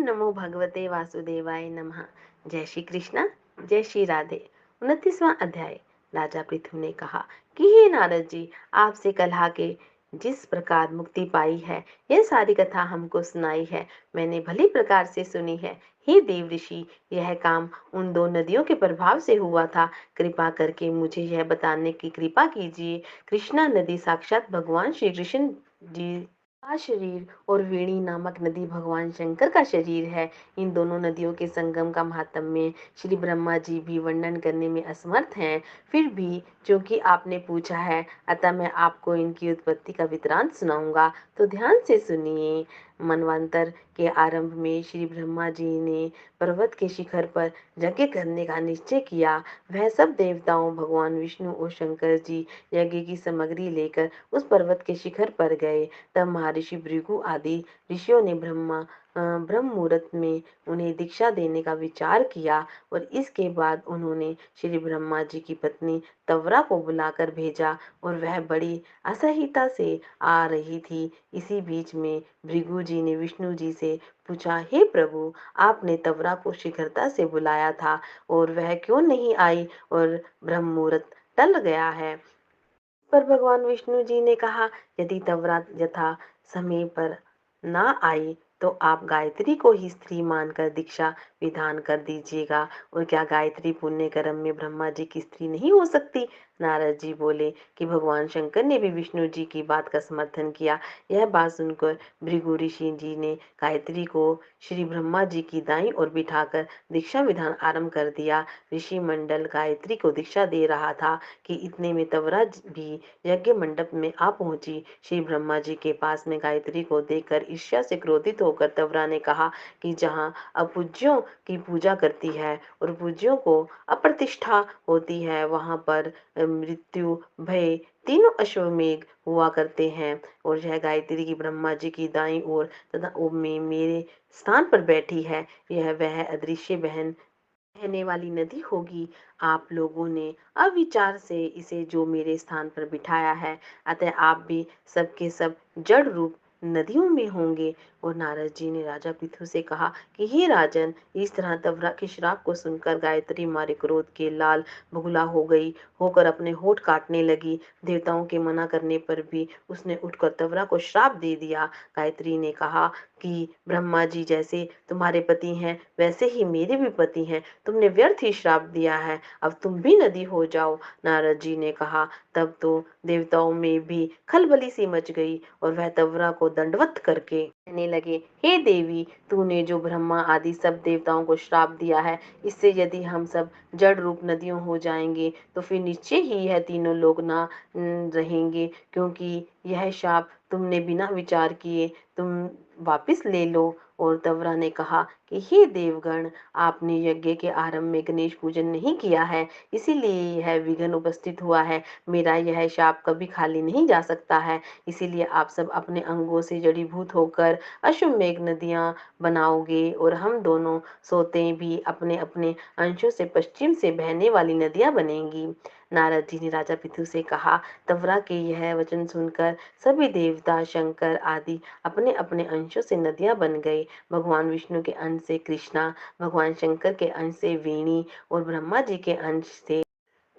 नमो भगवते वासुदेवाय नमः। जय श्री कृष्णा, जय श्री राधे। 29वां अध्याय। राजा पृथु ने कहा कि हे नारद जी, आपसे कलह के जिस प्रकार मुक्ति पाई है, यह सारी कथा हमको सुनाई है, मैंने भली प्रकार से सुनी है। हे देव ऋषि, यह काम उन दो नदियों के प्रभाव से हुआ था। कृपा करके मुझे यह बताने की कृपा कीजिए। कृष्णा नदी साक्षात भगवान श्री कृष्ण जी का शरीर और वेणी नामक नदी भगवान शंकर का शरीर है। इन दोनों नदियों के संगम का महात्म्य श्री ब्रह्मा जी भी वर्णन करने में असमर्थ हैं। फिर भी क्योंकि आपने पूछा है, अतः मैं आपको इनकी उत्पत्ति का वृत्तांत सुनाऊंगा, तो ध्यान से सुनिए। मनवंतर के आरंभ में श्री ब्रह्मा जी ने पर्वत के शिखर पर यज्ञ करने का निश्चय किया। वह सब देवताओं, भगवान विष्णु और शंकर जी यज्ञ की सामग्री लेकर उस पर्वत के शिखर पर गए। तब महर्षि भृगु आदि ऋषियों ने ब्रह्म मुहूर्त में उन्हें दीक्षा देने का विचार किया और इसके बाद उन्होंने श्री ब्रह्मा जी की पत्नी तवरा को बुलाकर भेजा और वह बड़ी असह्यता से आ रही थी। इसी बीच में भृगु जी ने विष्णु जी से पूछा, हे प्रभु, आपने तवरा को शीघ्रता से बुलाया था और वह क्यों नहीं आई और ब्रह्म मुहूर्त टल गया है। पर भगवान विष्णु जी ने कहा, यदि तवरा यथा समय पर ना आई तो आप गायत्री को ही स्त्री मानकर दीक्षा विधान कर दीजिएगा। और क्या गायत्री पुण्य कर्म में ब्रह्मा जी की स्त्री नहीं हो सकती? नारद जी बोले कि भगवान शंकर ने भी विष्णु जी की बात का समर्थन किया। यह बात सुनकर भृगु ऋषि जी ने गायत्री को श्री ब्रह्मा जी की दाईं ओर बिठाकर दीक्षा विधान आरंभ कर दिया। ऋषि मंडल गायत्री को दीक्षा दे रहा था कि इतने में तवरा भी यज्ञ मंडप में आ पहुंची। श्री ब्रह्मा जी के पास में गायत्री को देखकर ईर्ष्या से क्रोधित होकर तवरा ने कहा कि जहाँ अपूज्यों की पूजा करती है और पूज्यों को अप्रतिष्ठा होती है, वहां पर मृत्यु, भय, तीनों अश्वमेघ हुआ करते हैं। और यह गायत्री की ब्रह्मा जी की दाईं ओर तथा ओम में मेरे स्थान पर बैठी है। यह वह अदृश्य बहने वाली नदी होगी। आप लोगों ने अविचार से इसे जो मेरे स्थान पर बिठाया है, अतः आप भी सबके सब जड़ रूप नदियों में होंगे। और नारद जी ने राजा पृथु से कहा कि हे राजन, इस तरह तवरा के श्राप को सुनकर गायत्री मारे क्रोध के लाल बगुला हो गई, होकर अपने होठ काटने लगी। देवताओं के मना करने पर भी उसने उठकर तवरा को श्राप दे दिया। गायत्री ने कहा कि ब्रह्मा जी जैसे तुम्हारे पति हैं, वैसे ही मेरे भी पति हैं। तुमने व्यर्थ ही श्राप दिया है, अब तुम भी नदी हो जाओ। नारद जी ने कहा। तब तो देवताओं में भी खलबली सी मच गई और वह तवरा को दंडवत करके कहने लगे, हे देवी, तूने जो ब्रह्मा आदि सब देवताओं को श्राप दिया है, इससे यदि हम सब जड़ रूप नदियों हो जाएंगे तो फिर निश्चय ही यह तीनों लोग ना रहेंगे, क्योंकि यह शाप तुमने बिना विचार किए तुम वापिस ले लो। और तवरा ने कहा कि हे देवगण, आपने यज्ञ के आरंभ में गणेश पूजन नहीं किया है, इसीलिए यह विघ्न उपस्थित हुआ है। मेरा यह शाप कभी खाली नहीं जा सकता है। इसीलिए आप सब अपने अंगों से जड़ीभूत होकर अश्वमेघ नदियां बनाओगे और हम दोनों सोते भी अपने अपने अंशों से पश्चिम से बहने वाली नदियां बनेंगी। नारद जी ने राजा पृथु से कहा। तवरा के यह वचन सुनकर सभी देवता, शंकर आदि अपने अपने अंशों से नदियां बन गए। भगवान विष्णु के अंश से कृष्णा, भगवान शंकर के अंश से वेणी और ब्रह्मा जी के अंश से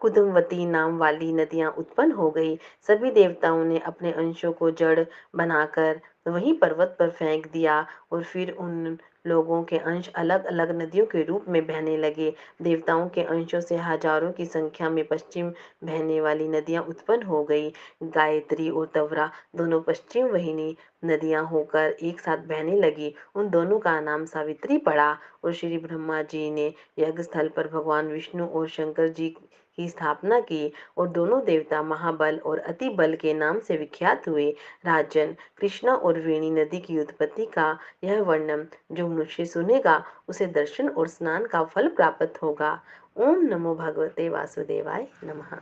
कुदमवती नाम वाली नदियां उत्पन्न हो गई। सभी देवताओं ने अपने अंशों को जड़ बनाकर वहीं पर्वत पर फेंक दिया और फिर उन लोगों के अंश अलग अलग नदियों के रूप में बहने लगे। देवताओं के अंशों से हजारों की संख्या में पश्चिम बहने वाली नदियां उत्पन्न हो गई। गायत्री और तवरा दोनों पश्चिम वाहिनी नदियां होकर एक साथ बहने लगी। उन दोनों का नाम सावित्री पड़ा। और श्री ब्रह्मा जी ने यज्ञ स्थल पर भगवान विष्णु और शंकर जी की स्थापना की और दोनों देवता महाबल और अति बल के नाम से विख्यात हुए। राजन, कृष्णा और वेणी नदी की उत्पत्ति का यह वर्णन जो मनुष्य सुनेगा, उसे दर्शन और स्नान का फल प्राप्त होगा। ओम नमो भगवते वासुदेवाय नमः।